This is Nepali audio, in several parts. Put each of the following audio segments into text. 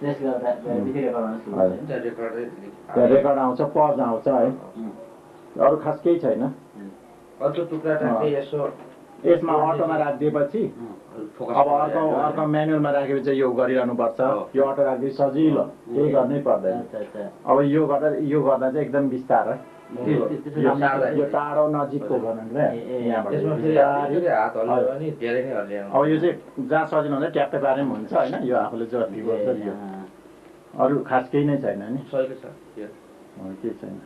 त्यसले गर्दा भिडियो रेकर्ड गर्न सुरु त्यहाँ रेकर्ड आउँछ पज आउँछ है अरू खास केही छैन अर्को टुक्रा राख्दै यसो यसमा अटोमा राखिदिएपछि अब अर्को म्यानुअलमा राखेपछि यो गरिरहनु पर्छ यो अटो राखिदिए सजिलो केही गर्नै पर्दैन अब यो गर्दा चाहिँ एकदम बिस्तारै यो टाढो नजिकको भनौँ न अब यो चाहिँ जहाँ सजिलो हुन्छ ट्याप्पै पारे पनि हुन्छ होइन यो आफूले जति गर्छ यो अरू खास केही नै छैन नि केही छैन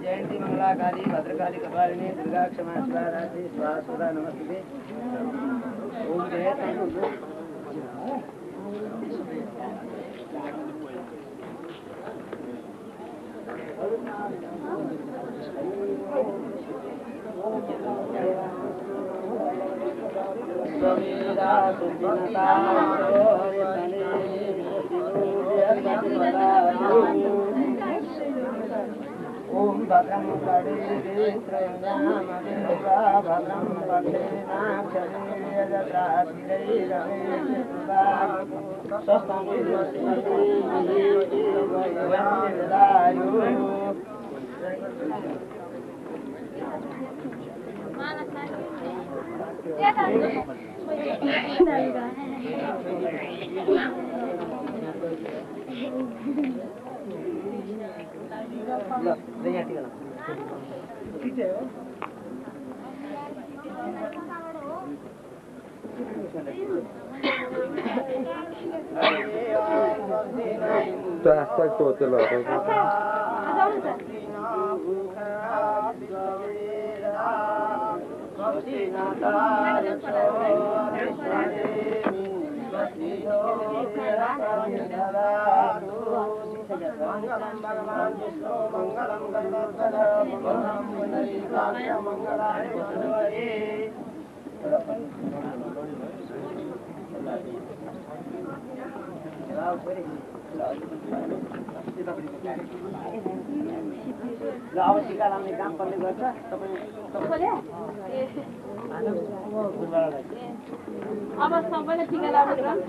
जयंती मंगला काली भद्रकाली कपालिनी दुर्गा क्षमा शिवा रात्रि स्वाहा नमस्ते ओम जय ओम भद्रं कर्णेभिः त्रयंगामदेवा भद्रं पठेनाक्षरेयजत्राभिरैरवेशुभा स्वस्तं Trasta todo lo que मंगलम भगवान विष्णु मंगलम गणपतये मंगलम पुंडरीकाक्ष मंगलाय वसुदेवे अब टीका लाउने काम कसले गर्छ अब सबैले टीका लाउने काम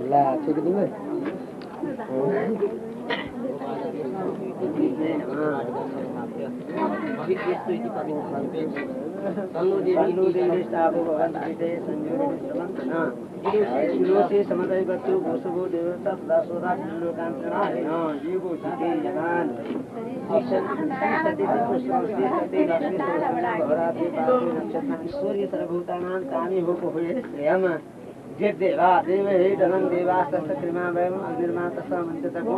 ला ठिक दिनु ईश्वरीय सर्वभूतानां तानि भूको हुए श्रेयम देवा देवहे धनं देवास्तस्य कृमावयम् अग्निर्मातस्य मन्त्रतको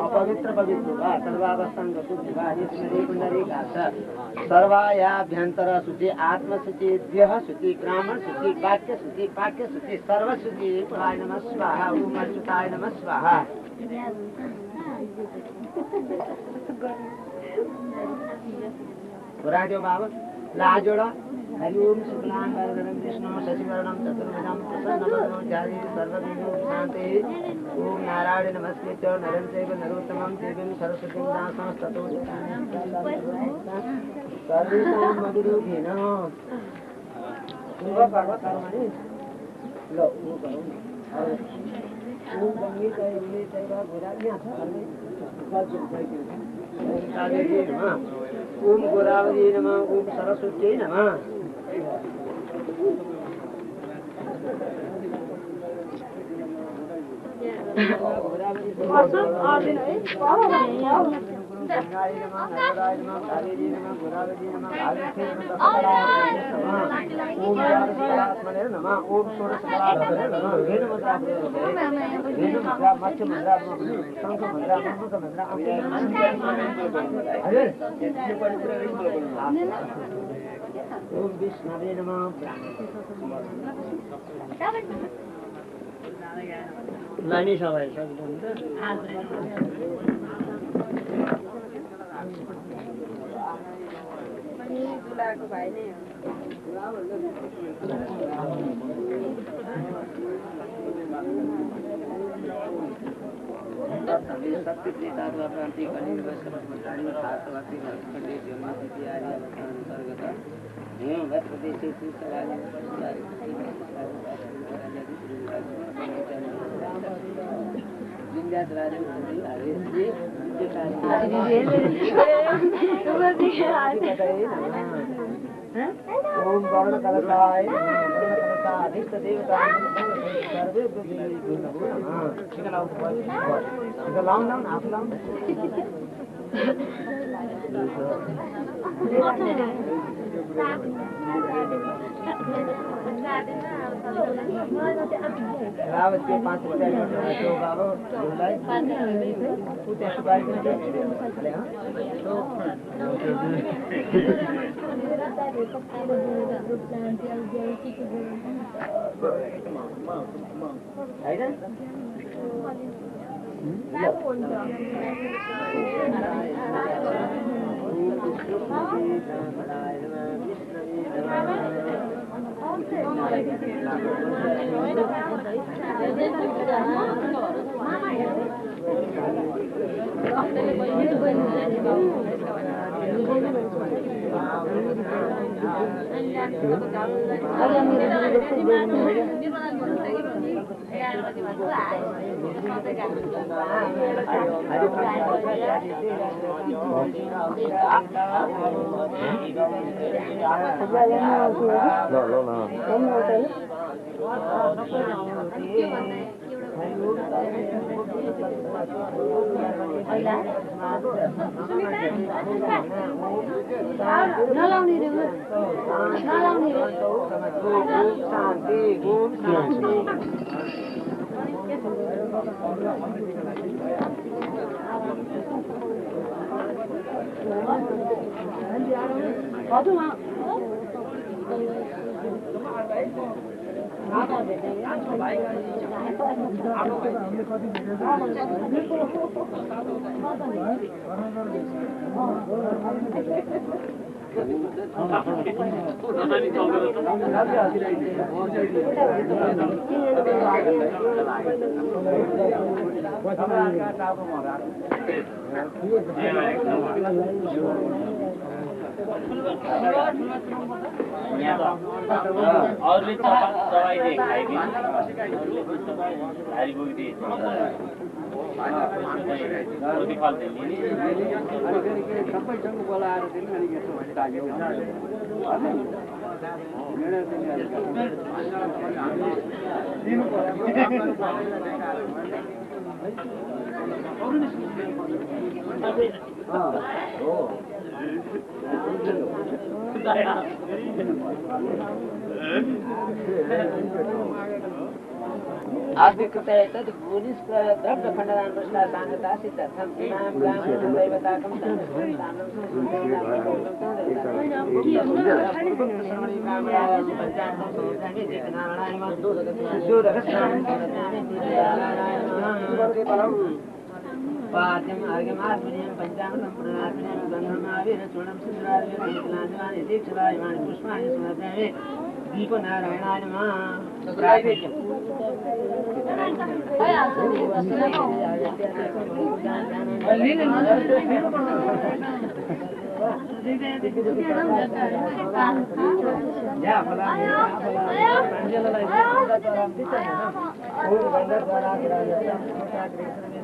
अपवित्र पवित्र वा सर्वावस्थां गतो विवाहे स्मरे पुण्डरीकाक्ष सर्वायाभ्यन्तर शुचि आत्मशुचि देह शुचि ब्राह्मण शुचि वाक्य शुचि पाक्य शुचि सर्वशुचि पुराय नमः स्वाहा ओम अच्युताय नमः स्वाहा पुराणो बाबा लाजोड़ा हरि ओम शुक्लांबरधरं विष्णु शशिवर्णं चतुर्भुजं प्रसन्नवदनं ध्यायेत् सर्वविघ्नोपशान्ते ओम नारायण नमस्कृत्य नरं चैव नरोत्तमं देवीं सरस्वतीं व्यासं सर्वेषां मधुरूपेण पूर्व पर्वतर्मणि लो ओम गंगे चैव गोदावरी ओम गोदावरी नमः ओम सरस्वती नमः गंगाय नमः नर्मदाय नमः कावेरी नमः गोदावरी नमः भागीरथी नमः ओम जगन्नाथात्मने नमः ओम षोडशकलाधरे नमः वेदमुद्रा मत्स्य मुद्रा शंख मुद्रा मुख मुद्रा ओम विष्णवे नमः लानी सबै दुलाको भाइ नै ओम वर्ण कलशाय अधिष्ट देवता सर्वे लाउन आप लाउन रावत के 5 रुपया जो बाबा बोलाई उते सुबाई के चले हां अरूले चबाइदिए खाइदिए भारी बोकिदिए रोटी फाल्दै सबैसँग बोलाएर दिनु अनि यसो भने लाग्यो आदिकृतय तद् भूनिष्प्रदब्ध खण्डदान प्रश्ना सांगता सिद्धर्थम इमां ब्राह्मणं दैवताकं पाद्यम आर्गम आत्मनियम पंचामृतम पुनरात्मनियम गंधर्मावीर चूर्णम सिंधरावीर नीलांजनानि दीक्षलायमानि पुष्पाणि सुमध्याये दीपनारायणाय नमः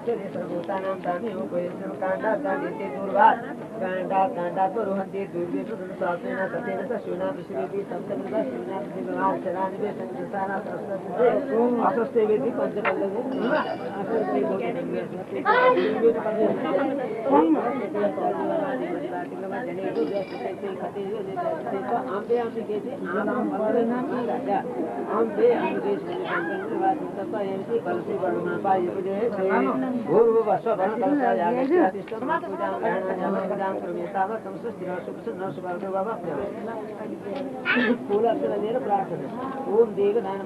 सर्वभूतानां तानि उपयस्यं काण्डात् काण्डीते दूर्वात् काण्डात् काण्डात् रोहन्ति दुर्वेषु दुर्सासेन सतेन तस्योना विश्रेति सप्तमिदा शिवना विभवान् चरानिवे संकृताना सरस्वती अस्वस्ते वेति पंचपल्लवे अस्वस्ते भोगे ओम देवदान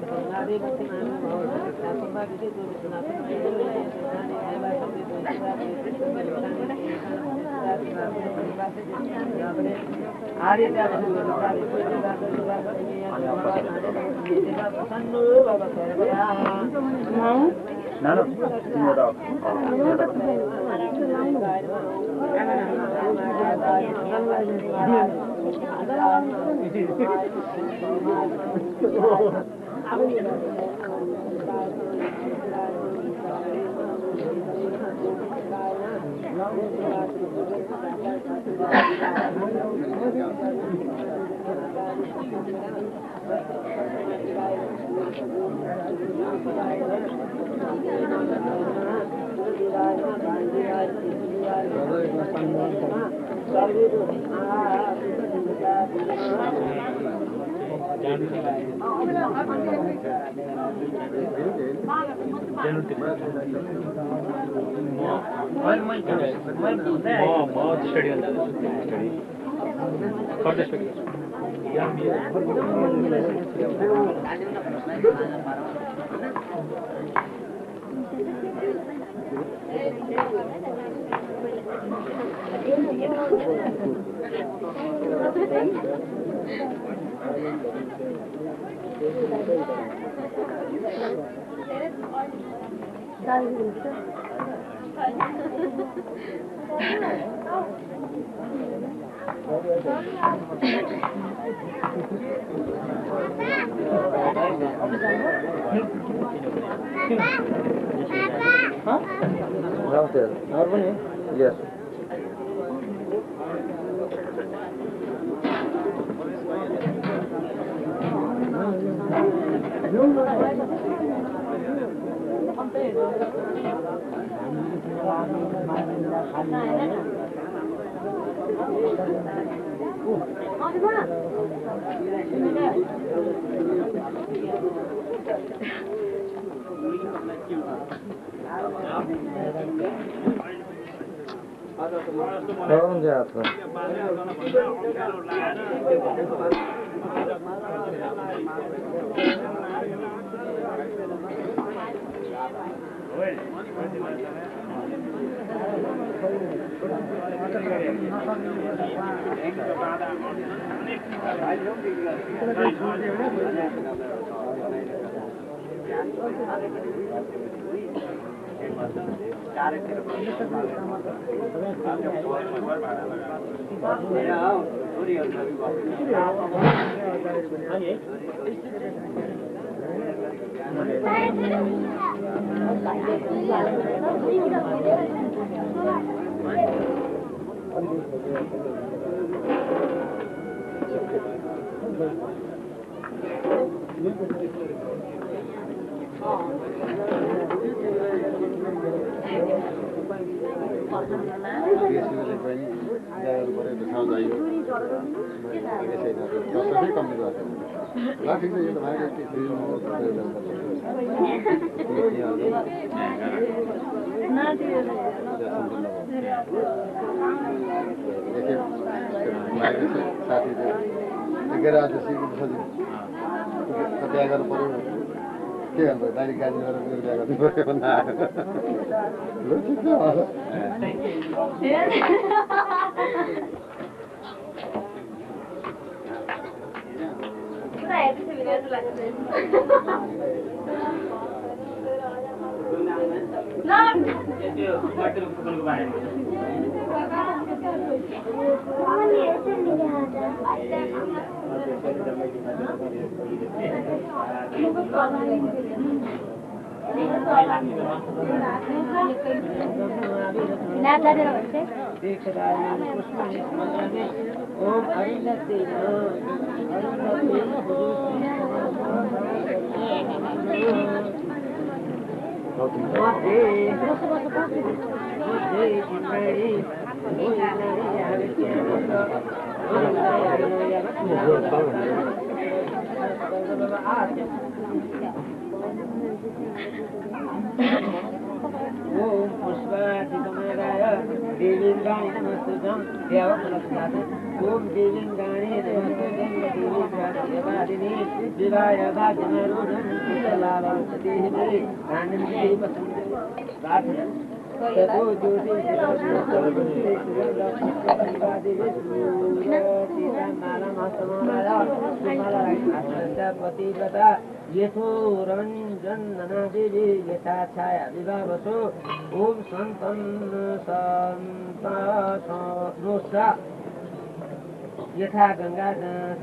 Yes. बिहा गर्नु पर्यो के गर्नु बाहिर गाडी गरेर मेरो बिहा गर्नु पर्यो भन्दा लु ठिक छ त्यो मट्टीको फुकनको बारेमा यथो रंजन देवी यथा छाया विभावसो ओम संतन संता यथा गंगा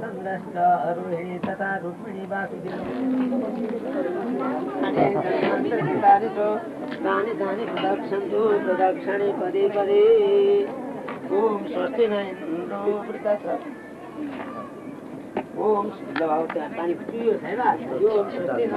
संरष्ट अरोहिणी तथा रुक्मिणी वासुदेव प्रदक्षन्तु प्रदक्षिणे पदे पदे ओम स्वस्ति न इन्द्रो वृतस्य ओम पानी पियो छैन ओम स्वस्ति न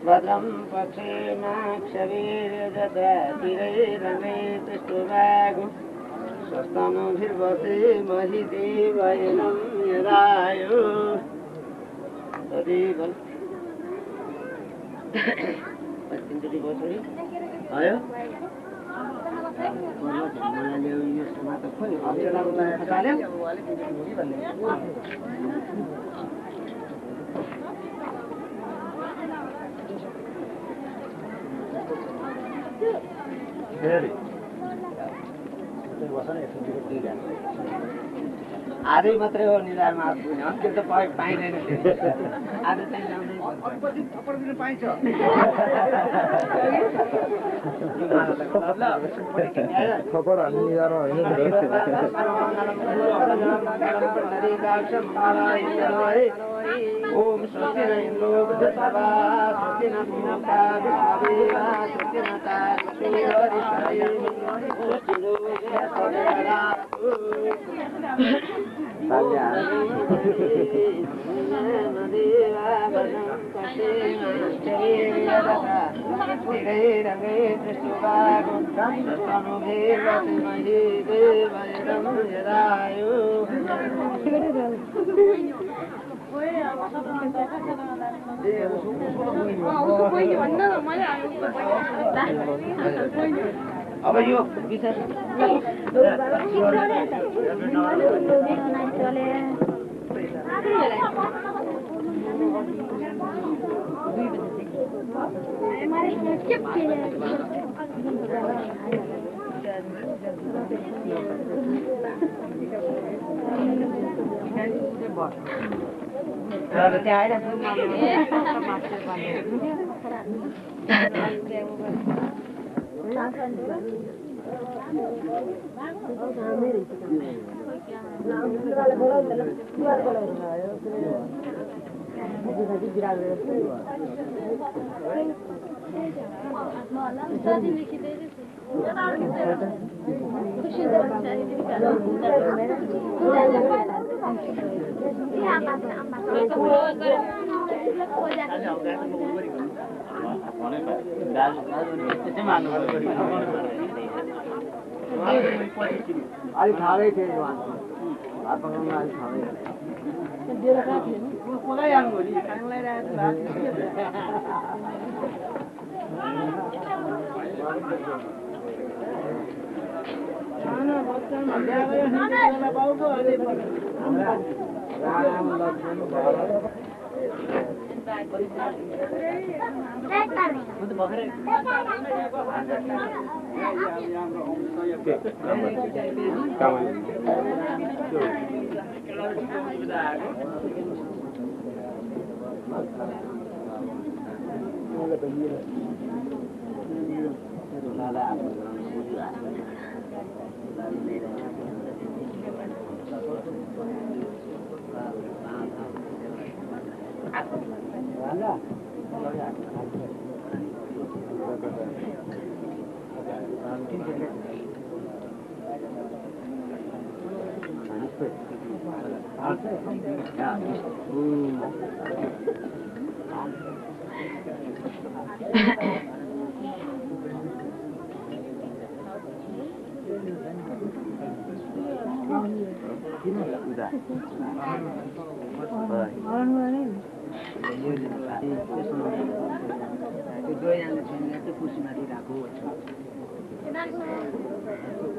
भद्रं पक्षेमाक्षवीर्यजतिरैरमेतस्तुवागु स्वस्तनोभिर्वसे महि देवयनं यदायु तदेव आयो आधै मात्रै हो निधारमा पुग्ने अन्त्य त पाइँदैन आज चाहिँ थप्पड दिन पाइन्छ थप्पड हान्ने निधारमा होइन ओम स्वस्ति न इन्द्रो वृद्धस्वा स्वस्ति न भूता विश्वदेवा स्वस्ति न अब यो विचार अलिक ठाडै थियो भात पकाउनु अलिक ठाडै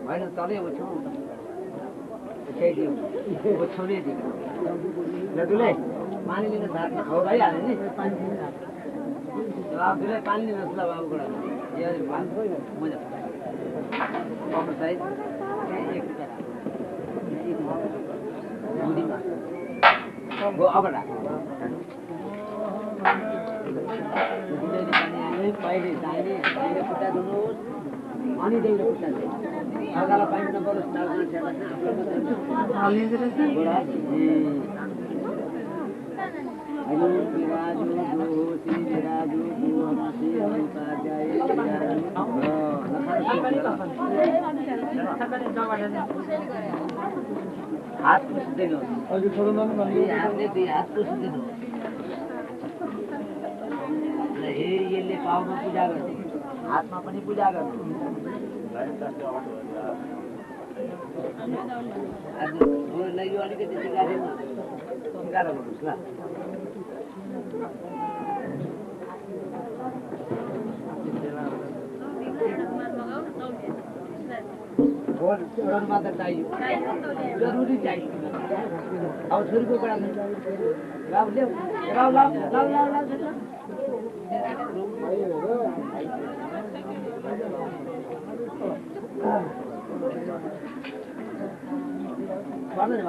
होइन तलै ओछ्याउने दिएको पानी लिन भइहाल्यो नि बाबुलाई पानी लिनुहोस् ल बाबुबाट साइज अब राख पहिले दाहिने खुट्टा धुनुहोस् अनि देउले खुट्टा अर्कालाई पानी नपरोस् हात पुस्दिनुहोस् हातले दुई हात पुस्दिनुहोस् यसले पाउमा पूजा गर्नु हातमा पनि पूजा गर्नु यो अलिकति सिकाएर गर्नुहोस् ल मात्र चाहियो जरुरी चाहियो अब छोरीको कुरा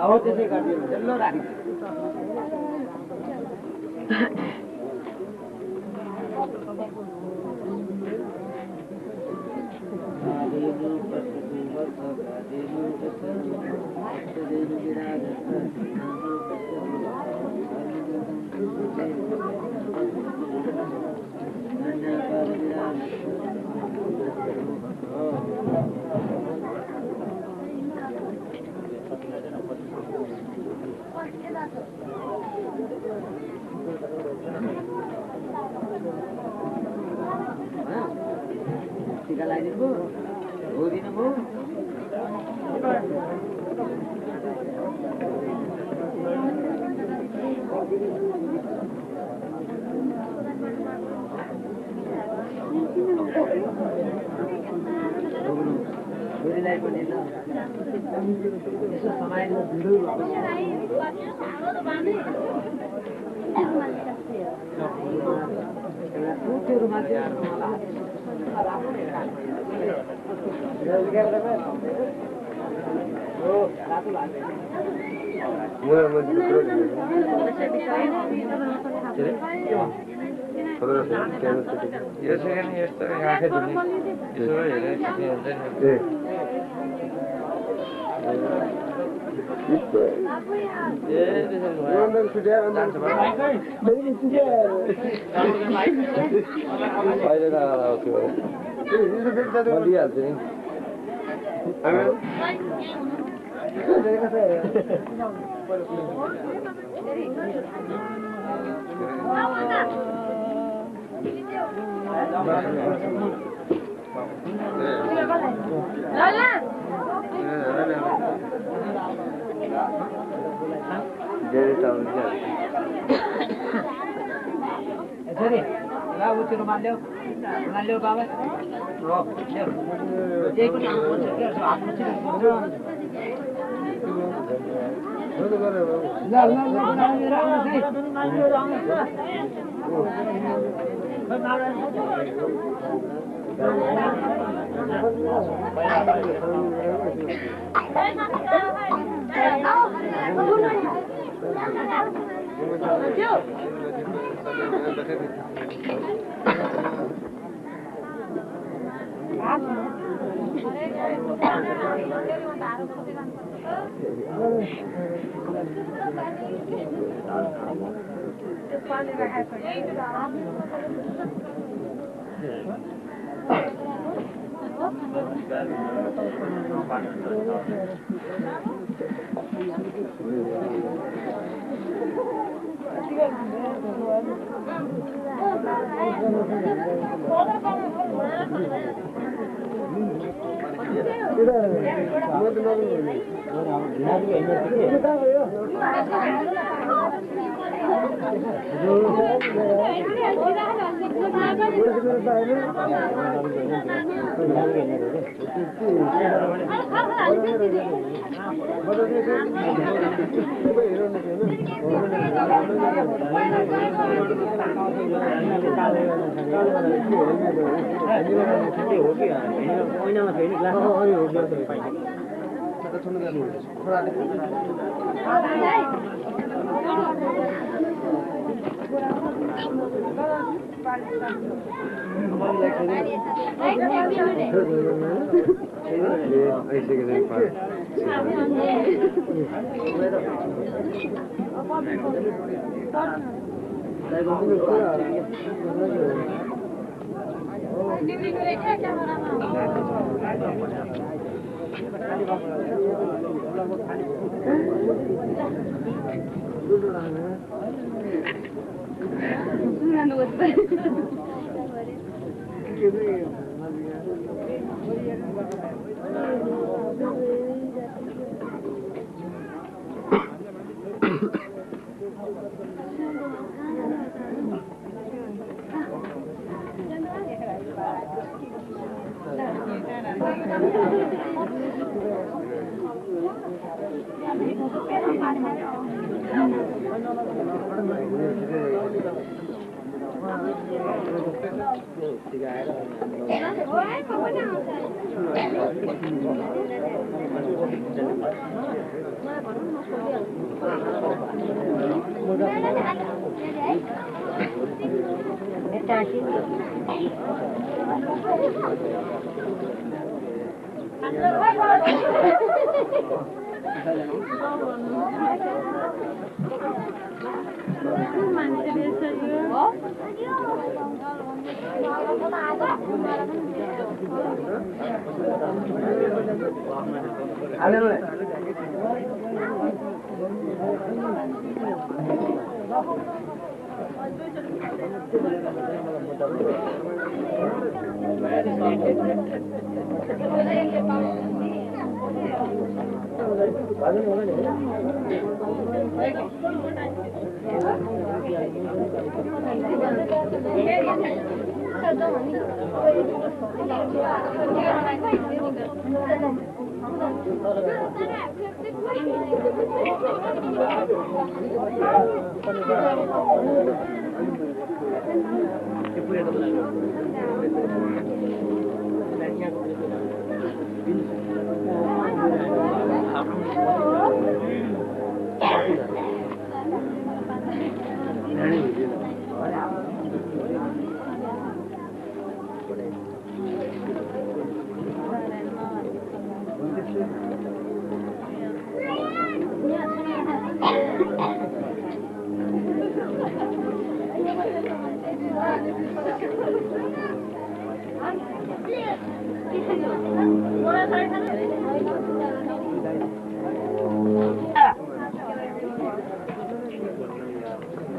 हो त्यसै गरिदिनु डल्लो राख्नु टीका लगाइदिनु हो दिनु भयो छोरीलाई पनि यसो समय यस्तो आँखै धुने यसो हेरेर सिक्ने हुन्छ नि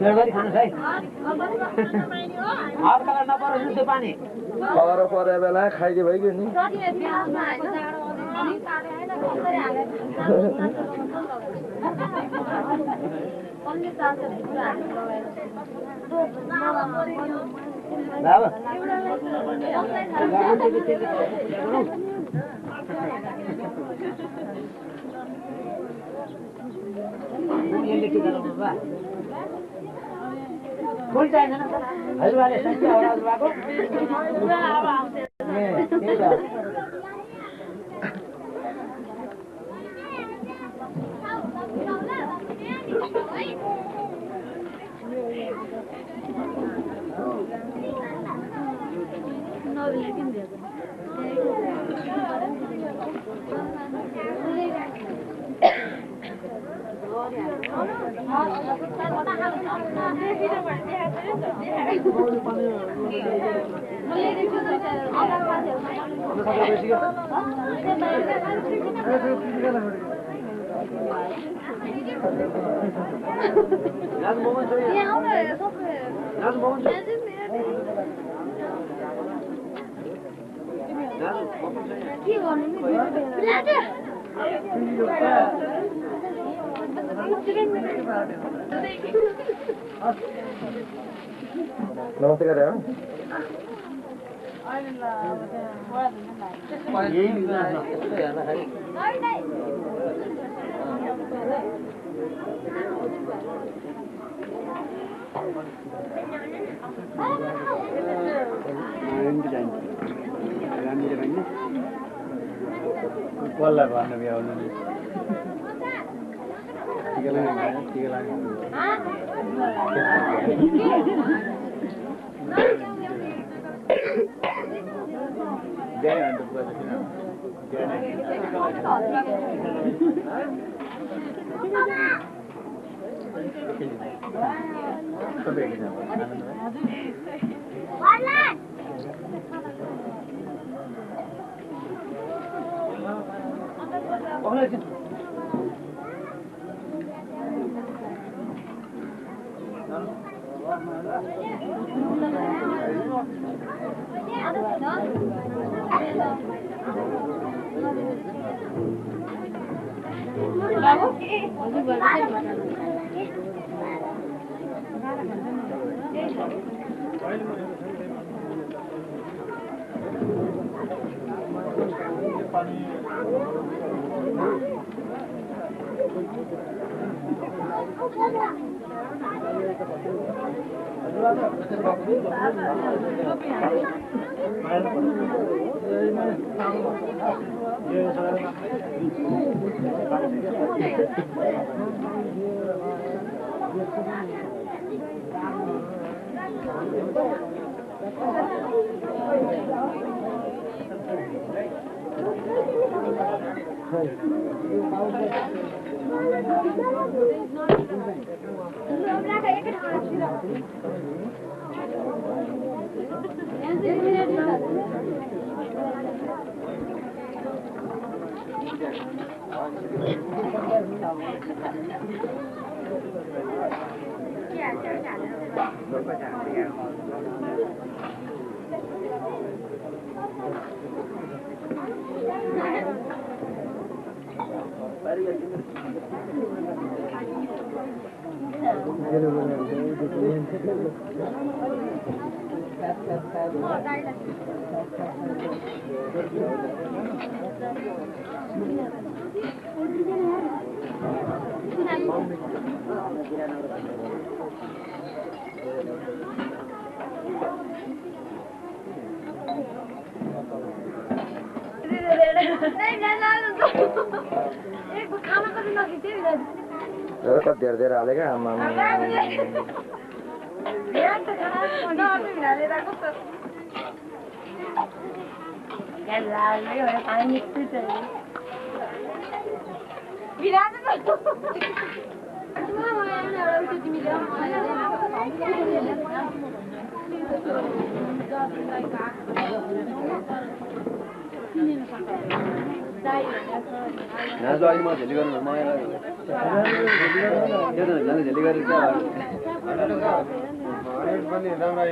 पेट गरी खानुहोस् है अर्कालाई नपरोस् त्यो पानी पर परे बेला खाइदियो भइगयो नि बाबा फुल चाहिँदैन हजुरबाले सन्चै होला हजुरबाको त्यही त नमस्ते गरे कसलाई भन्नु भ्याउनु नि कति धेरै धेरै हाले क्या आमा Ini नाच्दा अघि म झेली गर्नु मलाई त्यो त झन् झेली गरेर क्या पनि राम्रो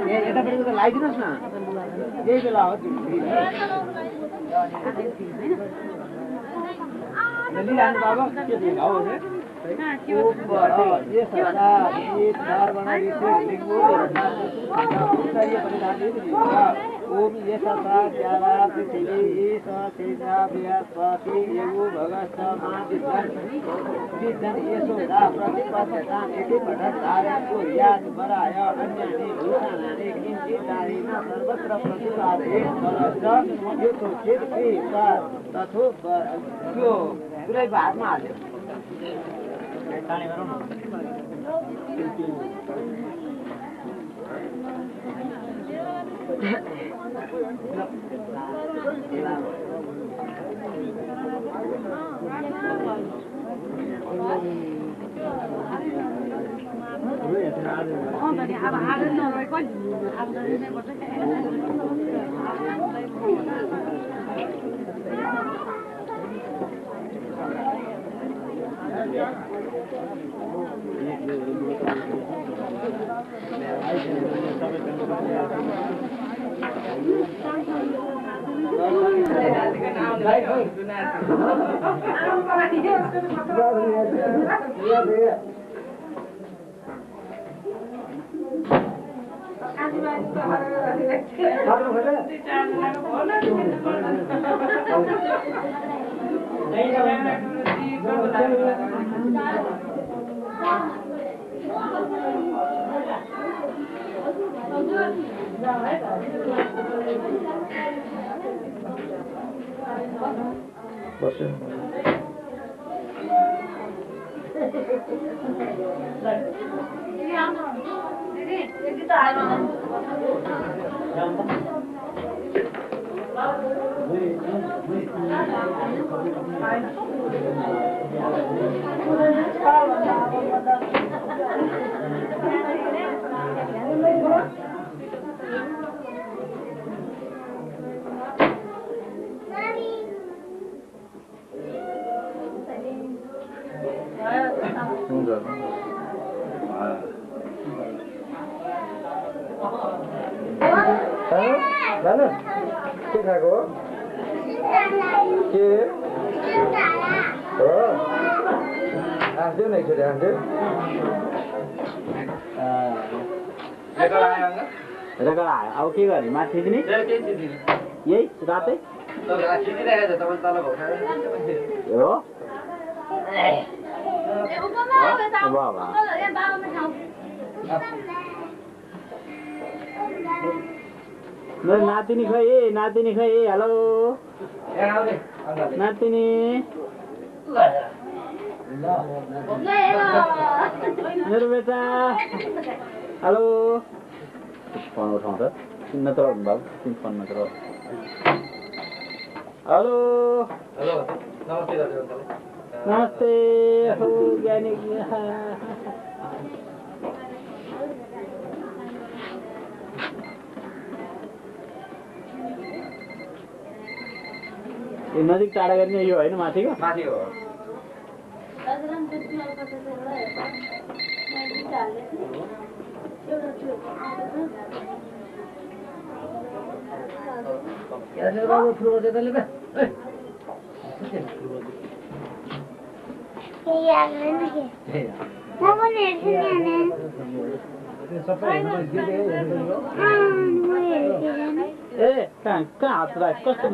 हेर्छ लगाइदिनुहोस् न यही बेला हो ओम ये सता ज्यादा पृथ्वी स तेजा बृहस्पति एवो भगस्त महाविद्वान विद्वान यशोदा प्रतिपदता इति पठधारको याद बराय अन्यानि भूषणानि किञ्चिदानि न सर्वत्र प्रतिपादये परश्च यो तो चित्ति तथो त्यो पुरै भागमा हाल्यो बस्यो Mana? Ke खाएको हो? के? हो? हाँस्यो न एकचोटि हाँस्यो? रेकर्ड आयो अब के गर्ने माथि दिने यही रातै हो बाबा नातिनी खै ए हेलो नातिनी मेरो बेटा हेलो फोन उठाउँछ नत्र भन्नुभयो तिमी फोन नत्र हेलो नमस्ते हो ज्ञानी नजिक टाढा गर्ने यो होइन माथिको माथि हो ए कहाँ हात राख कस्तो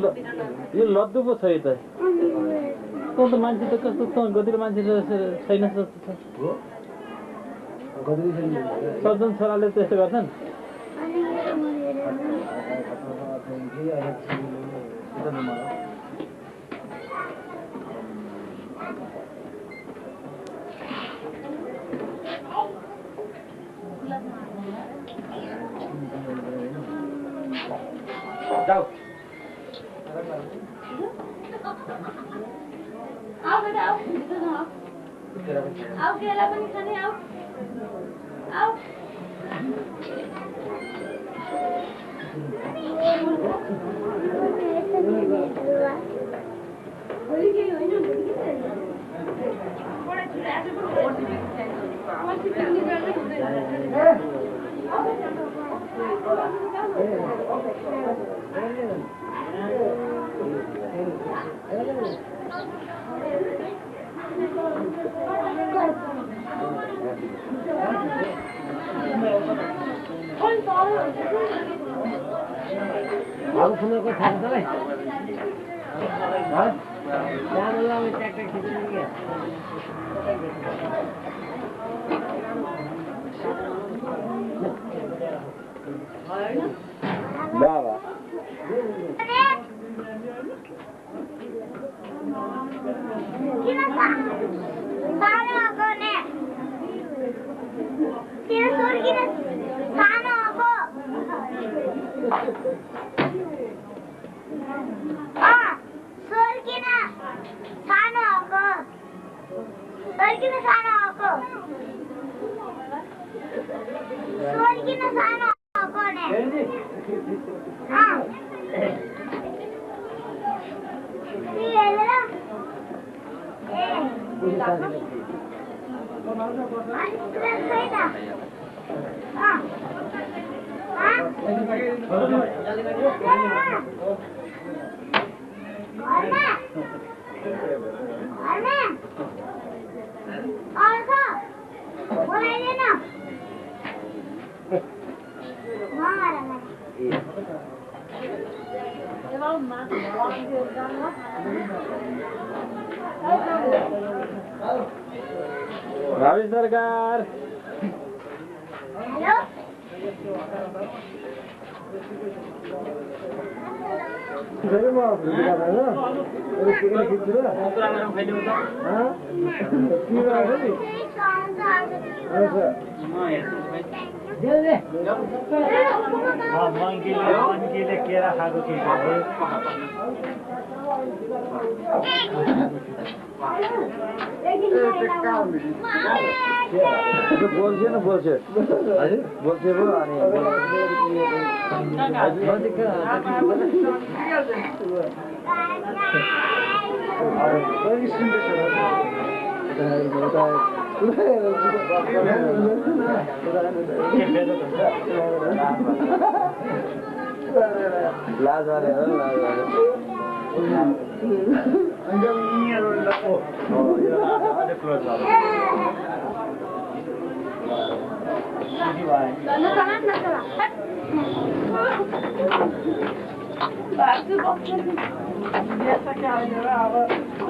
यो लड्डु पो छ यो त त मान्छे त कस्तो गतिलो मान्छे छैन जस्तो छ सज्जन छोराले त्यस्तो गर्छन् जाऊ आओ बेटा आओ आओ केला पनि खाने आओ आओ अब सुनेको थाहा छ है जानुलाई ट्र्याक्टर खिच्नु के बाबा किन सानो आको ने किन सोर किन सानो आको सोर किन सानो आको सोर किन सानो आको सोर किन सानो आको ने भावी सरकार हेलो फेरि म भिडियो बनाएर यसले खिच्छु र कुरामा फैलिउ त के भयो नि अच्छा म हेर्छु मङ्कीले केरा खाएको के बोल्छ न बोल्छ हजुर बोल्छ पो अनि लाज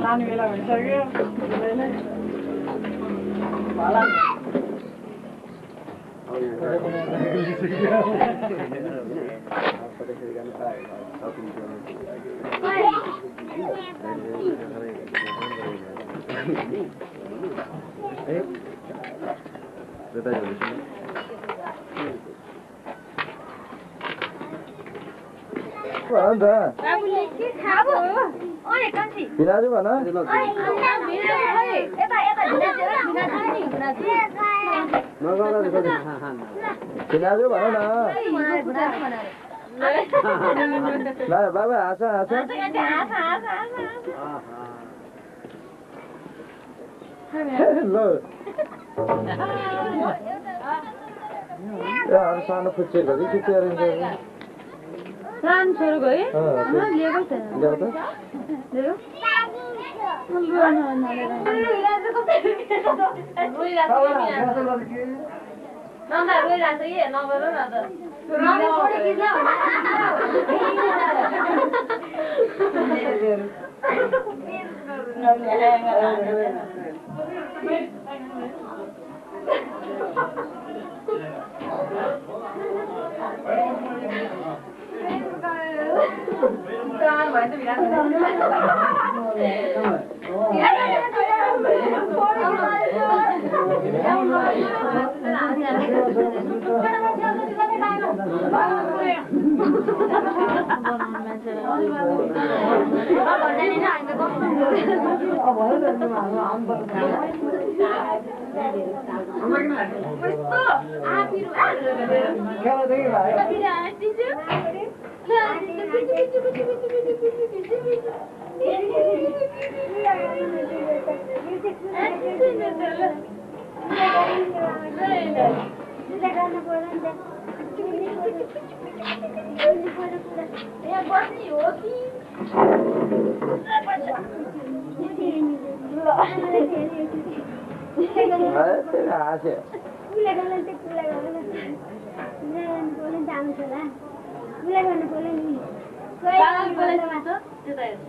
नानी बेला भइसक्यो बाबुले के खाबो ओए कान्छी भिनाजु भन ओए यता यता भिनाजु भन न ल बाबा हाँस ल सानो फुच्चेको कि रान छोरो गए लिएको छ ल्याउ त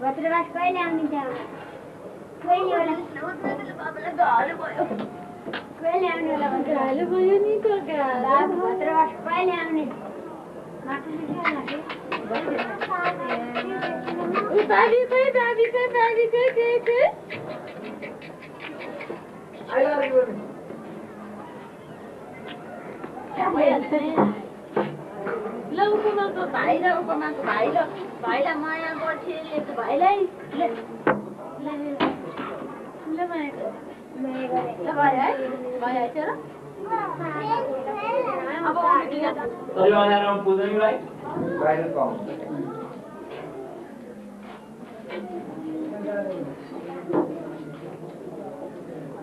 भद्रवास कहिले आउने त्यहाँ कहिले होला कहिले आउने होला भद्रवास भयो नि भद्रवास कहिले आउने उपमाको भाइलाई माया गर्थे भाइलाई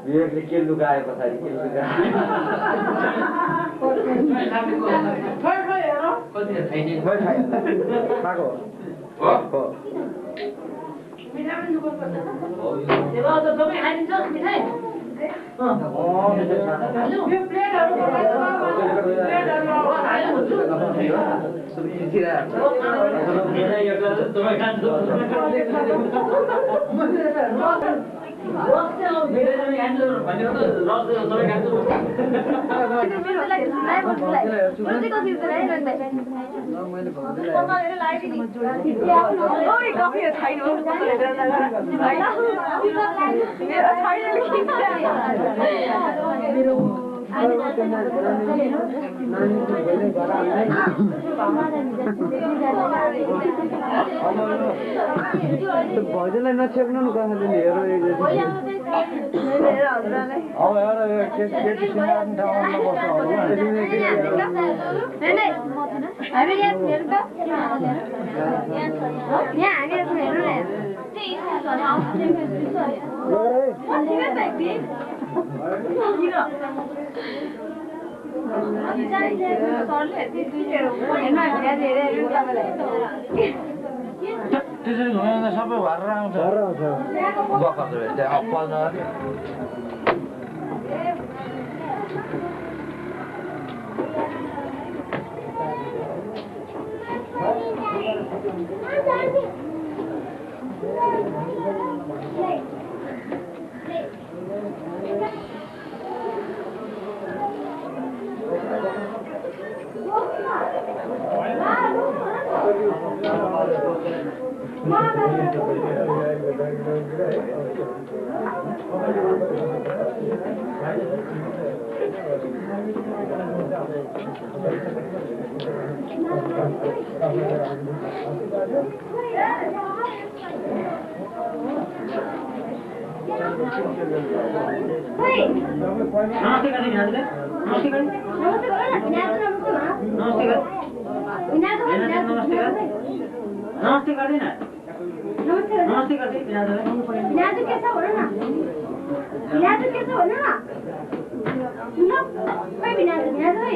विवेकले के लुकाए पछाडि के लुकाए भजनलाई नछेक्नु नि कसैले हेरो अब एउटा केटी सिँगार्ने ठाउँमा त्यसरी घुमेर सबै भरेर आउँछ बखर त्यहाँ अप्पल नमस्ते गर्दैन नमस्ते गर्दै विनाजु के छ भन न विनाजु के छ भन न सुन खै विनाजु है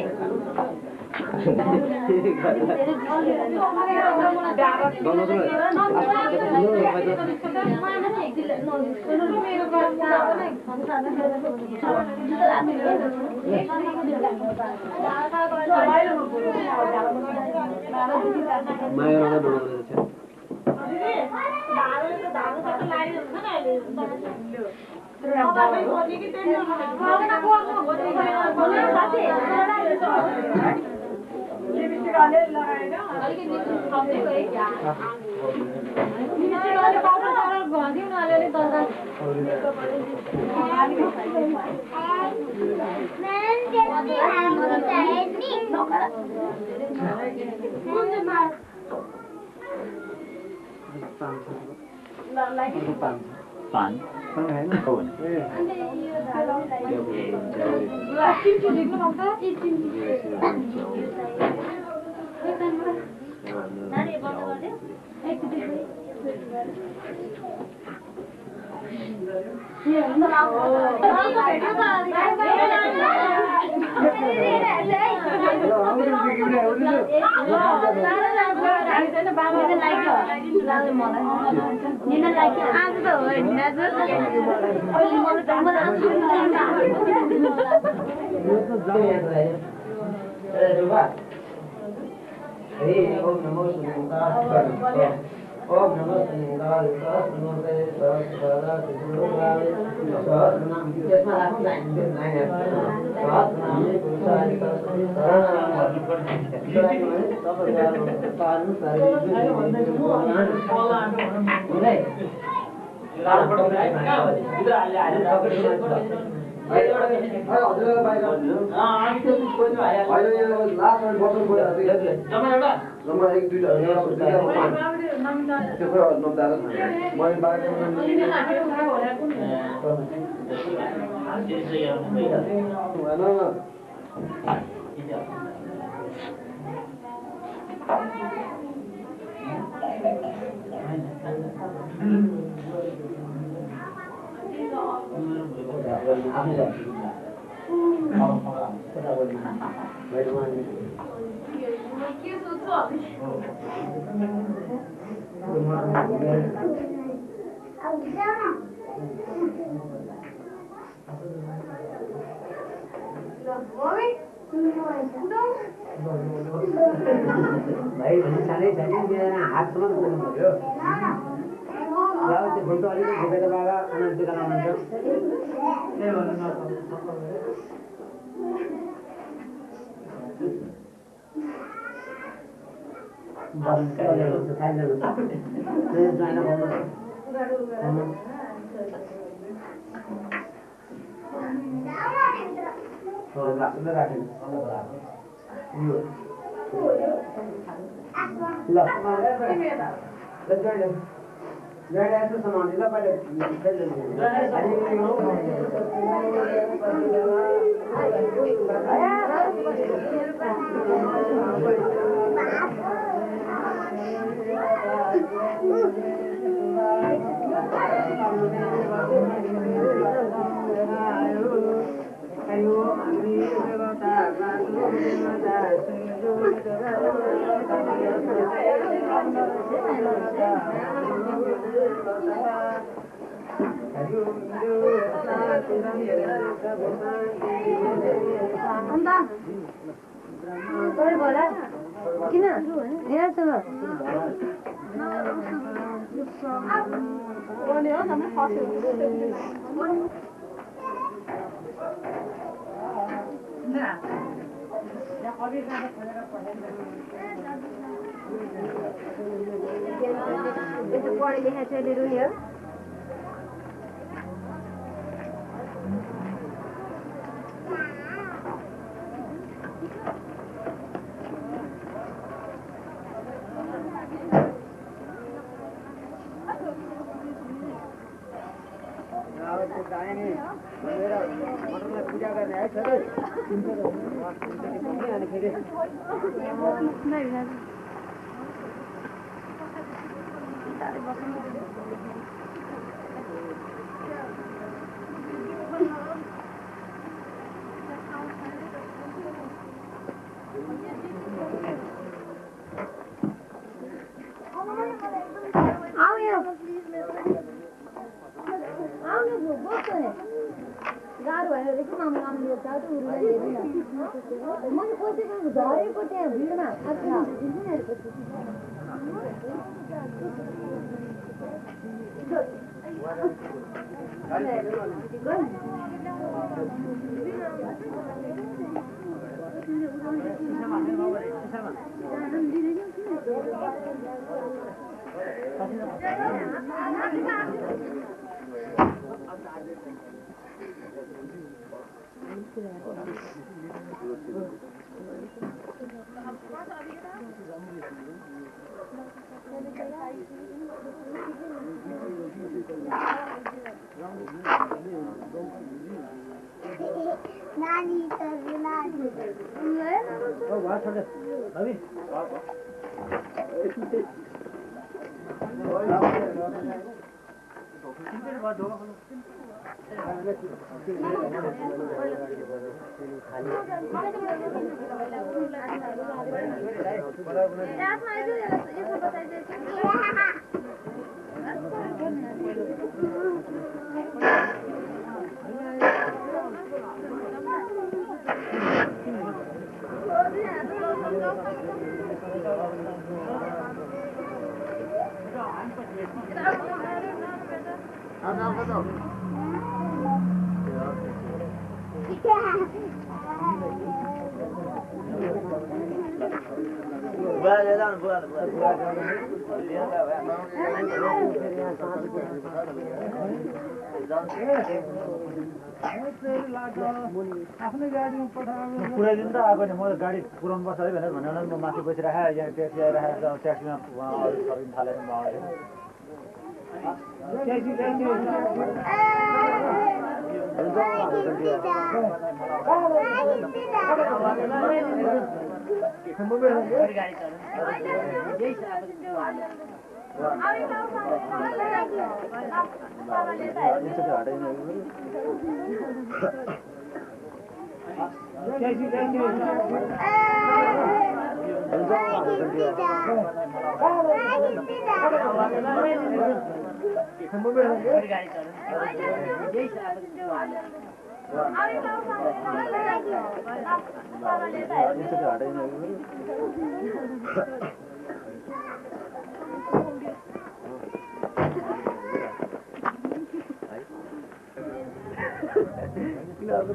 भाइ भने सानै सानै हातसम्म बोल्नु पर्यो फोटो अलिकति झुकेर बाबा खाना टिका लाउनुहुन्छ ऐसे सामान दिला पहले किन यहाँ छ पढे लेखा चलेर नि हो पूजा गर्ने है छोरी गाह्रो भएर के काम राम्रो छ त उरुलाई हेर्नु न मैले कोसेको झरेको त्यहाँ भिडमा नानी आफ्नै गाडी पुऱ्याइदिनु त आएको नि म गाडी पुऱ्याउनु पर्छ है भनेर म माथि बसिराखेँ यहाँ ट्याक्सी आइरहेको ट्याक्सीमा अलिक फर्किनु थालेर म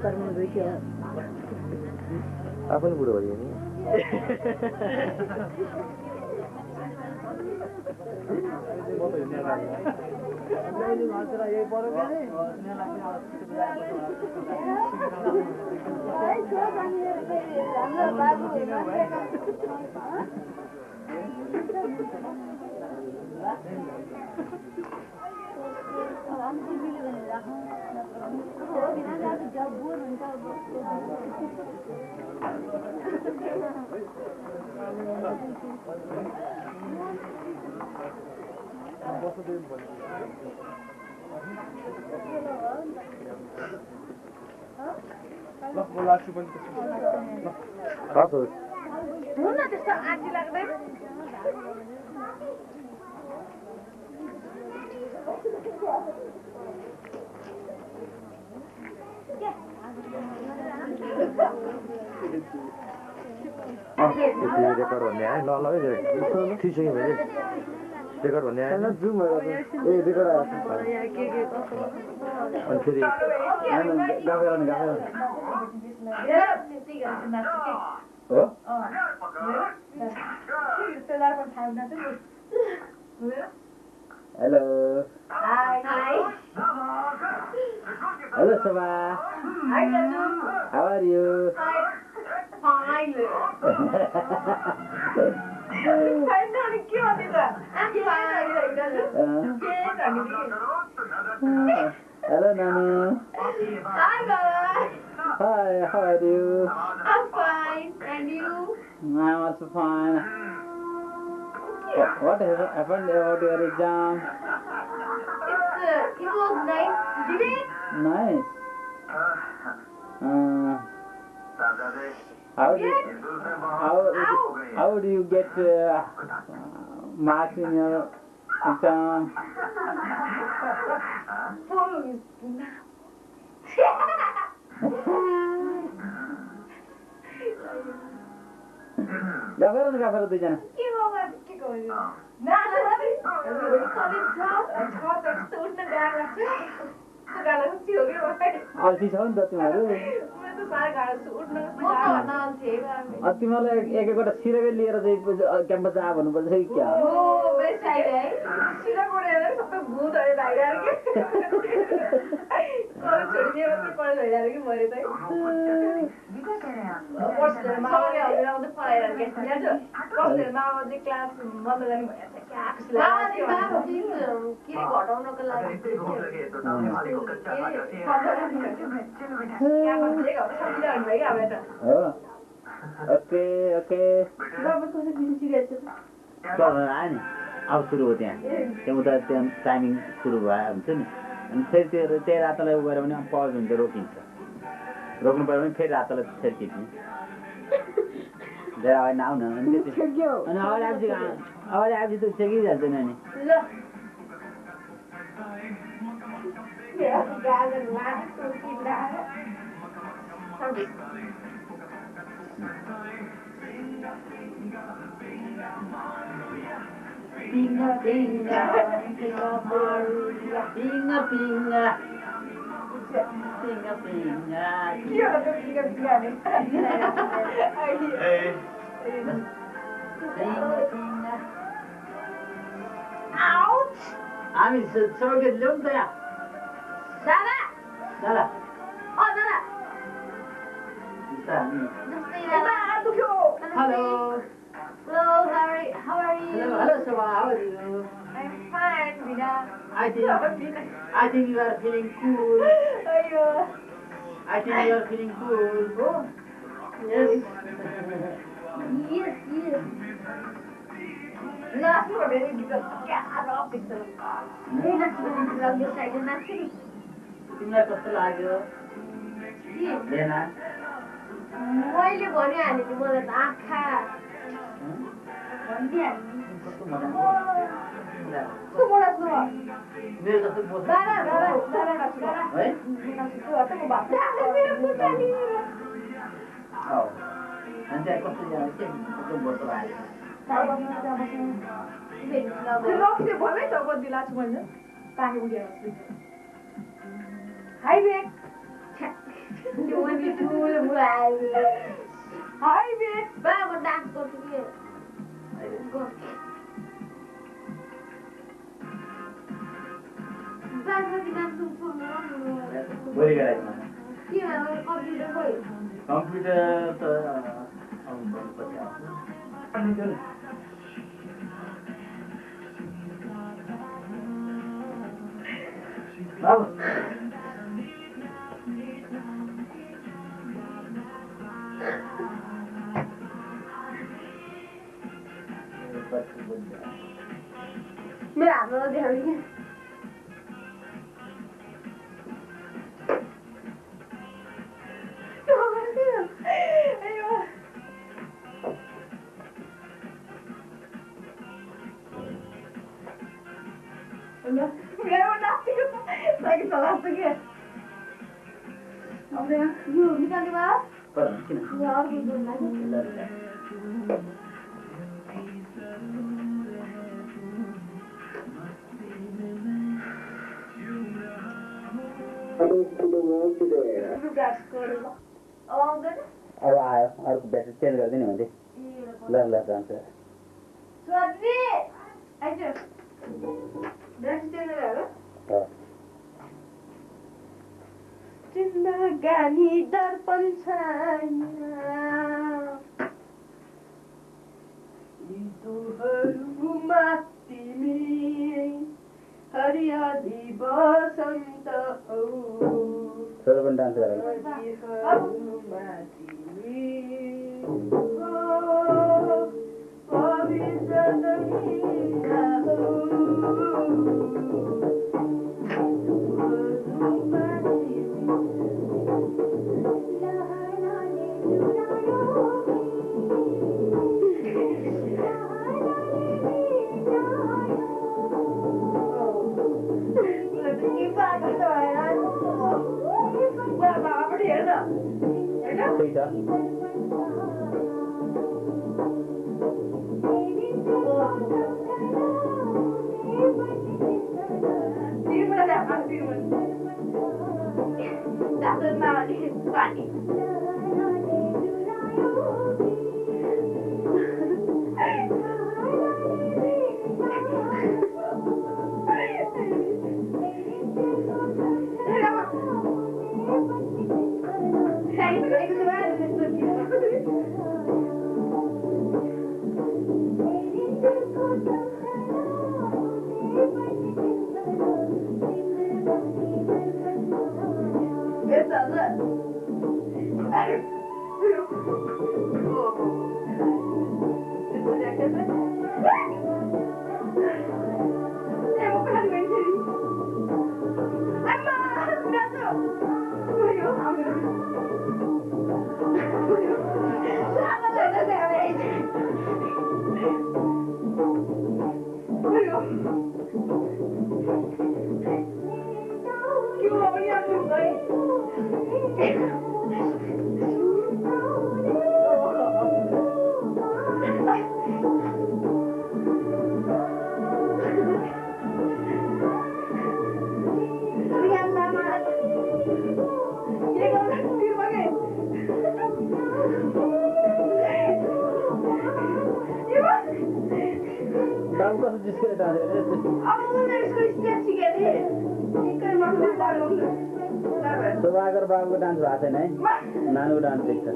काठमाडौँ के हो आफै बुढो भयो नि रेकर्ड भन्ने आयो ल ठिसक्यो भने रेकर्ड भन्ने आयो रेकर्ड आयो अनि फेरि hello hello Sabha. Hi Raju. How are you? Fine. Hello Nanu. Hi Baba. Hi, how are you? I'm fine. And you? I'm also fine. What happened about your exam? It was nice. Did it? Nice. How do you get marks in your exam? Gaffer दुईजना अल्छी छौ नि त तिमीहरू तिमीहरूलाई एकवटा सिरकै लिएर चाहिँ क्याम्पस जा भन्नुपर्छ कि क्या ओके ओके आयो नि अब सुरु हो त्यहाँ उता त्यहाँ टाइमिङ सुरु भयो हुन्छ नि अनि फेरि त्यो त्यही रातलाई उ गऱ्यो भने पज हुन्छ रोकिन्छ रोक्नु पऱ्यो भने फेरि रातलाई फेरि खिच्ने धेरै अगाडि नआउ न अनि अगाडि आएपछि त सेकिहाल्छ नि अनि Pinga pinga, pinga Maria, pinga pinga, pinga pinga. Yo no te pinga pinga ni. Pinga pinga. Ouch! हामी सबैले ल्याउँ त यहाँ Dada. दादा Oh Dada. Hello Hello, Harry. How are you? Hello Sabha, how are you? I'm fine, Vida. I think you are feeling cool. Ayo. I think you are feeling cool. Oh, yes. Yes, yes. Last one, very because cat optics. Hey, let's go to the side and that's it. तिमीलाई कस्तो लाग्यो लेना मैले भनिहालेँ नि मलाई त आँखा भनिदिइहालेँ कस्तो मजा कस्तो बोलाउँछु मेरो जस्तो बोल्छ है अनि त्यहाँ कस्तो के कस्तो बोल्छ भाइ रक्सी भलै त बद्दी लाग्छ मैले पानी उडेर हाई ब्रेक त्यो पनि ठुलो बुढा आयो हाय बे बाबा डान्स गर्छु के बाबाले डान्स गर्नु भोलि गराइदिनु के कम्प्युटर खोइ कम्प्युटर त आउनु पछि आउँछ बाबु मेरो हाम्रो देखाउने यो निकाल्ने भयो किन यो अर्को अब आयो अर्को ब्याट्री चेन्ज गरिदिने भन्थे ल ल जान्छ जिन्दगानी दर्पण छैन यीशुहरूमा तिमी हरियाली बसन्त हौ छोरो पनि डान्स गरेर हरियालीहरूमा तिमी पवित्र जमिना हौ त्यही छ शोभाकर बाबुको डान्स भएको छैन है नानुको डान्स देख्छ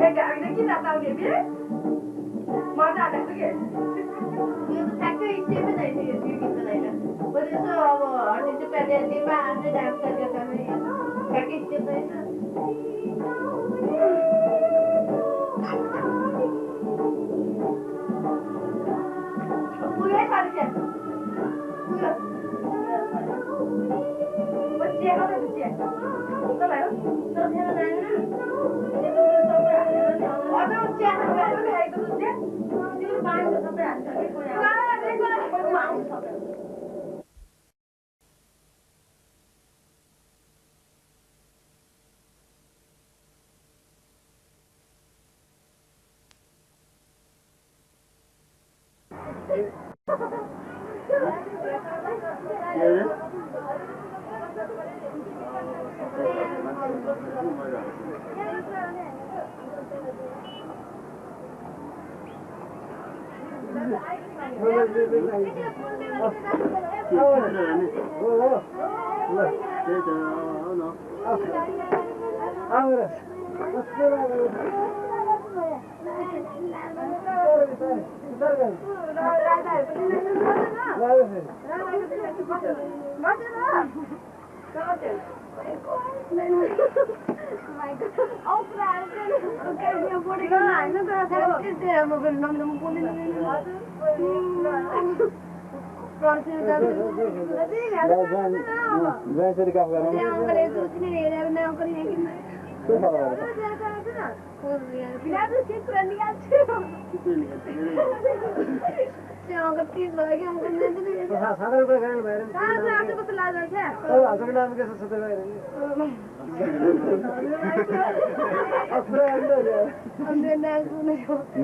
हामीले किन नताउने बे मजा आएको के यो त ठ्याक्कै स्टेपै छैन यो गीत होइन बरु यसो अब हर्दी प्यालेन्टीमा आउने डान्स गरेको छ भने ठ्याक्कै स्टेप छैन पुरै खाली छ पुरा बच्चे हो बच्चे तपाईँ हो सोचेर जानु अझ च्यानो गरेर ल्याएको दुधले त्यो पानीको सबै हाल्छ के कोही आउँछ सबै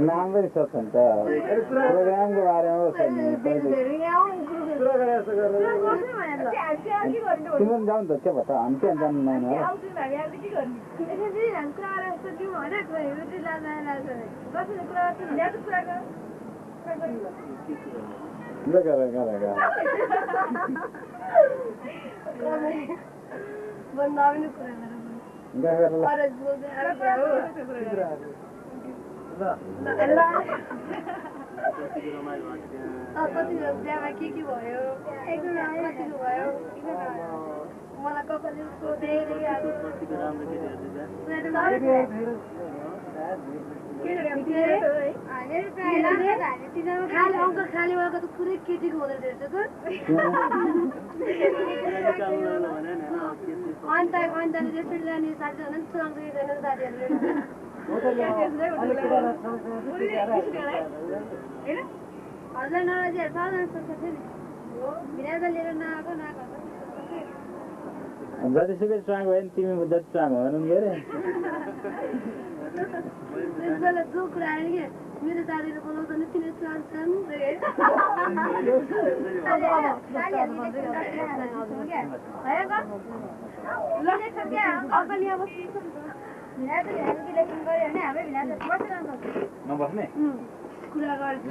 नाम पनि सोध्छ नि त प्रोग्रामको बारेमा तिम्रो जाउँ त के भयो त हामी त्यहाँ जानु नहुने के भयो मलाई कसैले खाली भएको त पुरै केटीको हुँदै रहेछ त अन्त त्यसरी जाने साथीहरू सुनाउँदैन साथीहरूले हजुर नराजीहरू पाउँदैन सोध्छ थियो नि भिनाजु लिएर नआएको जतिसुकै च्वाङ भयो नि तिमी जति च्वाङ भएन नि अरे जो कुरा आयो कि मेरो दादाले बोलाउँछ नि तिमीले च्वाङ छन् नबस्ने कुरा गर्छु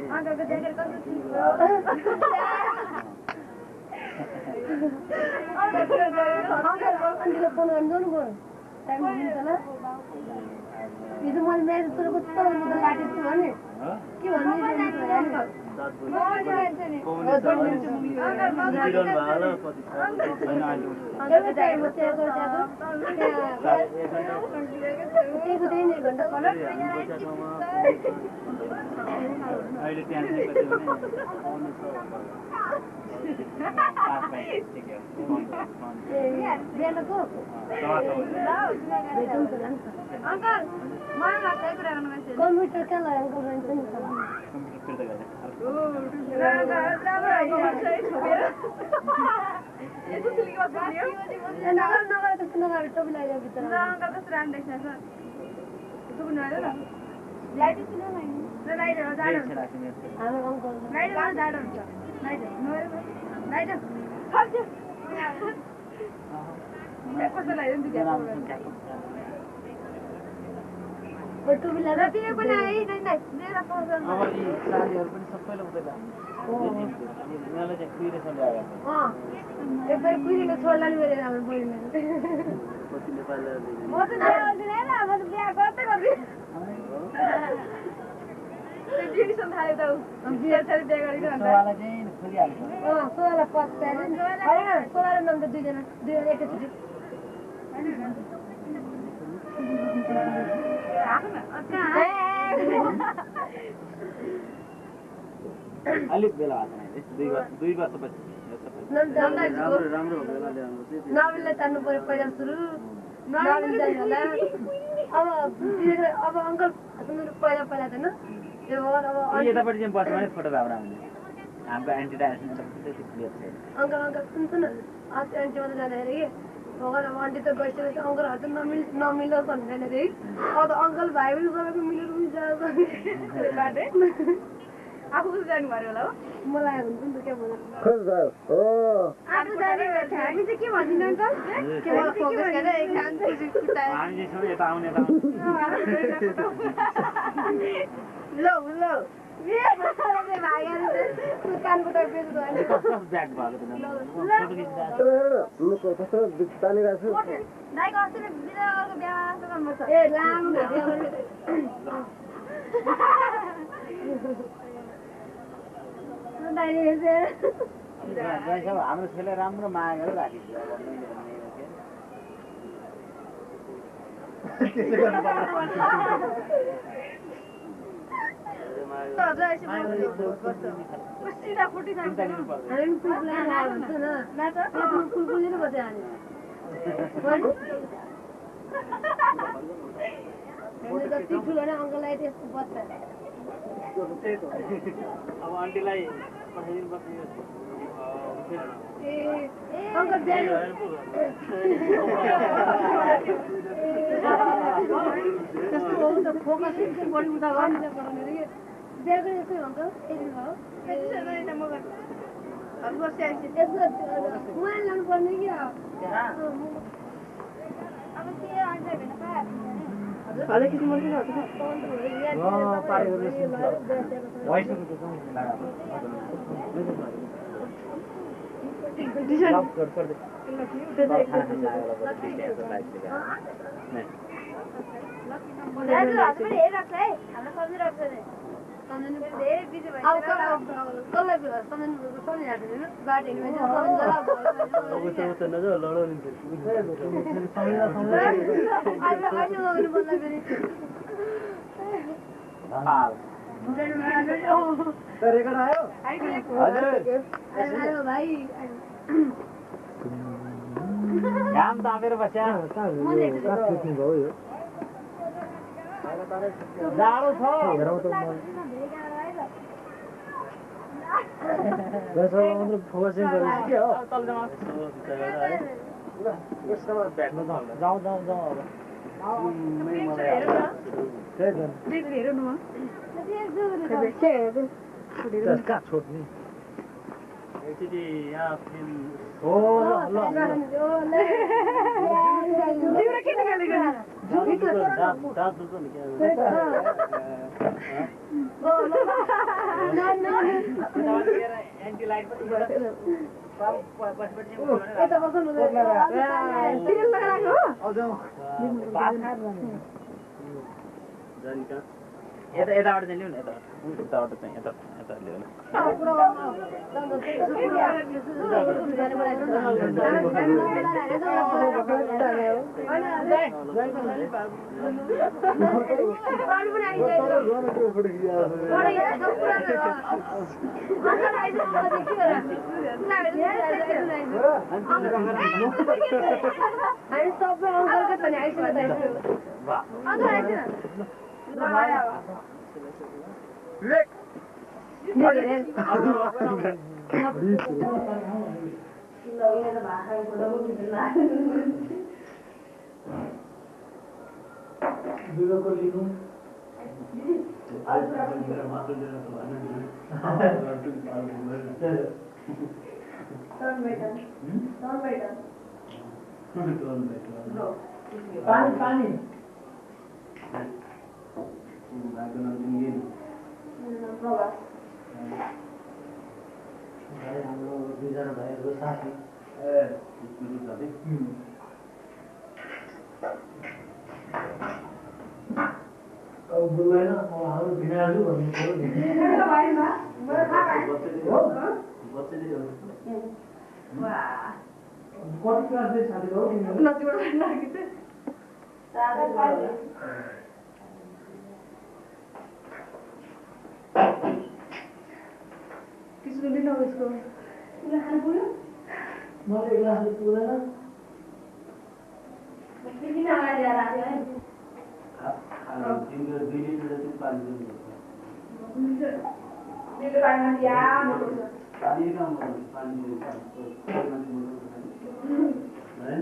अङ्कलको ज्याकेट कस्तो ठिक हो अङ्कलले फोन गर्नु जानु भयो टाइम हुन्छ ल हिजो मैले मेरो छोरो कस्तो लागेको छु भने के भन्नु अङ्कल मलाई लाग्छ कुरा गर्नु मान्छे कम्प्युटर कहाँ लगायो अङ्कल भन्छ नि नगर त्यस्तो नगरेर टोपी लगाइदियो भित्र अङ्कल कस्तो राम्रो देख्छ हाम्रो अङ्कल जाडो हुन्छ कस्तो लाग्यो टुबिला बिहे पनि आइ नै मेरा पाउँछ अब यी साथीहरू पनि सबैले उतै लाग्छ यिनीहरूले चाहिँ कुहिरेछ ल्याएर एकबार कुहिरेको छोड्ला नि मेरो राम्रो बोल्ने कति नेपालले म त जान्दिनँ ल म त बिहे गर्दै गर्दै डिभिजन थाल्यो त बिहे बिहे गरेको अन्त सोवाला चाहिँ खोलिहाल्छ सोवाला पत्ताले हैन सोवाला नाम त दुईजना एकैचोटि अलिक बेला भएको छैन 2 वर्षपछि राम्रो बेला ल्याउनु चाहिँ नवीनलाई तान्नु पर्यो पहिला सुरु नवीन जाने होला अब अङ्कल पहिला त होइन यो अब यतापट्टि चाहिँ बस्यो भने फोटो राम्रो आउने हाम्रो एन्टी डाइरेक्सन सबै क्लियर छ अङ्कल सुन अस्ति आन्टी मात्रै जाँदाखेरि कि भगवान् अब आन्टी त गइसकेपछि अङ्कलहरू त नमिलोस् भनेर अरे अब त अङ्कल भाइ पनि सबैको मिलेर जान्छ आफू जानु पर्यो होला हो मलाई हुन्छ नि त के भन्नु आफू जाने हामी चाहिँ के भनिदिनु अङ्कल के फोकस गरेर एक ठाउँ खुट्टा हामी चाहिँ सबै यता आउने लो कानको त बेच्नु ब्याग भएको ए लामो हाम्रो छोरीले राम्रो माया गरेर राखेको जति ठुलो नै अङ्कललाई त्यस्तो बच्चा अब आन्टीलाई पठाइदिनु पर्छ अङ्कल त्यस्तो फोकस बढी उता गर्ने बिहा गरेको यस्तै अङ्कल उहाँ लानु पर्ने कि अलिकति मात्रै रेकर्ड आयो भाइ घाम तापेर बस्या जाडो छ फोकसिङ गरेपछि के हो जाउँ अब कहाँ छोड्ने यताबाट चाहिँ ल्याउनु यताबाट चाहिँ यता ल्याउनु पानी भाइको नाम चाहिँ यही हाम्रो दुईजना भाइहरूको साथी अब बुझ्दैन हाम्रो भिनाजु भन्नु पर्यो नि कति क्लास चाहिँ साथी हो किन उसको खानु पुग्यो मलाई एक ग्लास पुग्दैन किन अगाडि ल्याएर आएको है 2 लिटर जति पानी दिनुपर्छ मेरो पानीमा यहाँ पानी कहाँ पानी है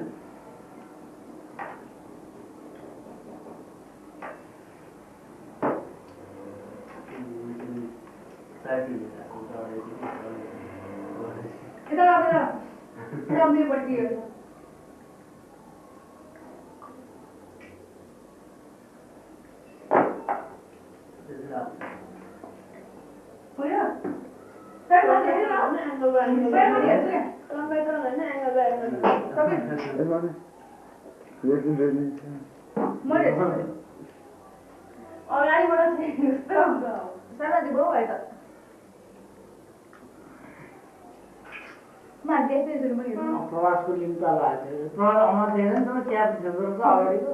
प्रवासको लिङ्क त लाग्यो प्रवास आउन दिएन नि त क्याब झगडको अगाडिको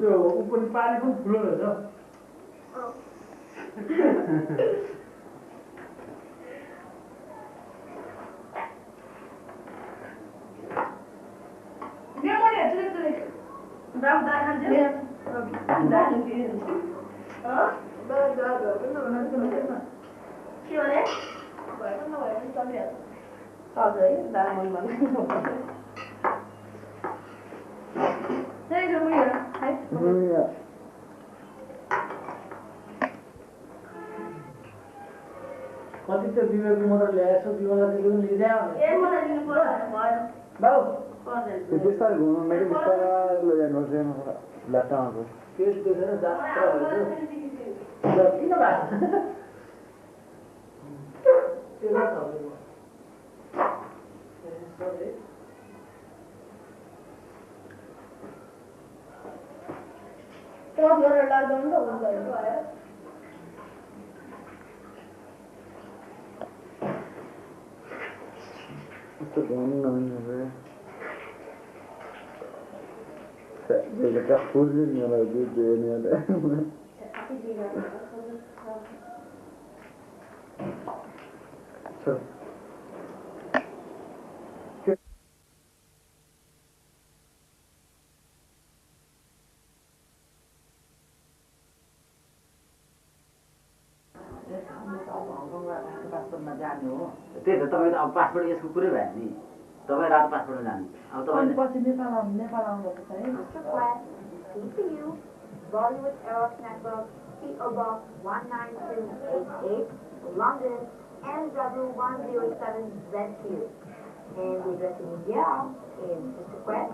त्यो ऊ पनि पानी पनि ठुलो रहेछ कति त बिमाको मात्र ल्याएछ बिमालाई पनि लिँदै बिस्तारै घुम्नु मैले बिस्तारै लैजानुपर्छ लाटामा पेट दुखेर जात्रा भएछ किन Sto buono, non è vero. Deve capurri nella geniale. त्यही त तपाईँ त अब पासपोर्ट यसको कुरै भयो नि तपाईँ रातो पासपोर्टमा जानु अब तपाईँ पछि नेपाल आउँदाखेरि चाहिँ CPU, Bollywood Eros Network, PO Box 19288, London, LW107ZQ. And the address in India is just request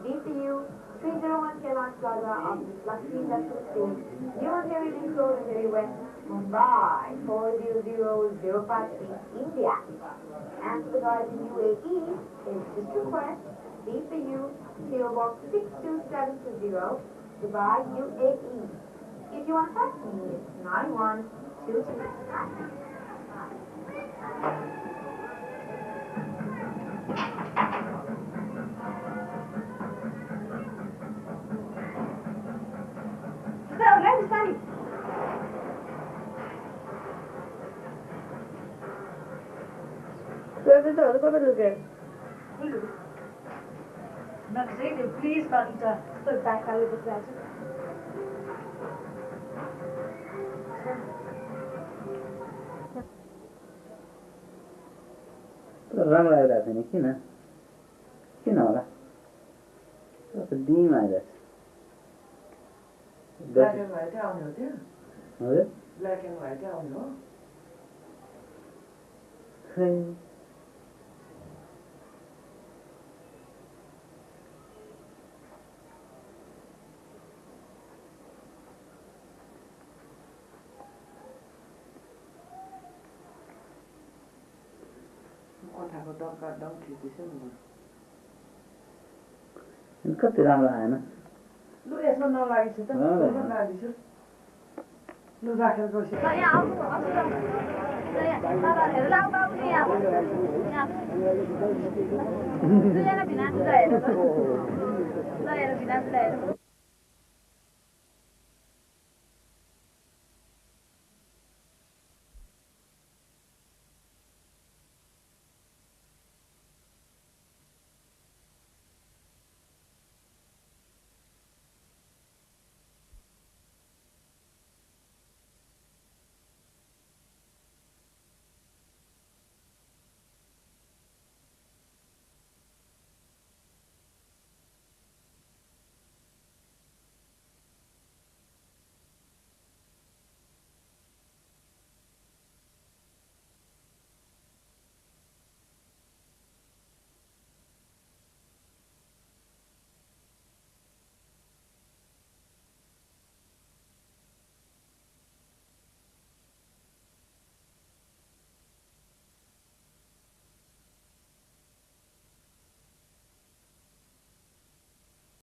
DPU 301 Kailash Plaza of Lakshmi Industrial Estate, New Ontario Link Road, Ontario West, Mumbai 400053, India. And for the guys in UAE is just request DPU PO Box 62720, Dubai, UAE. If you want to text me, it's 9122. Please, Marita, put back a little bit. राम्रो आइरहेको छैन किन किन होला डिम आइरहेछ ब्ल्याक एन्ड व्हाइटै आउने हो त्यो हजुर ब्ल्याक एन्ड व्हाइटै आउने हो अब डक्का डम खिच्दैछ नि कति राम्रो आएन लु यसमा नलागेछ त नलागेछ लु राखेर गएछ यहाँ आउनु यहाँ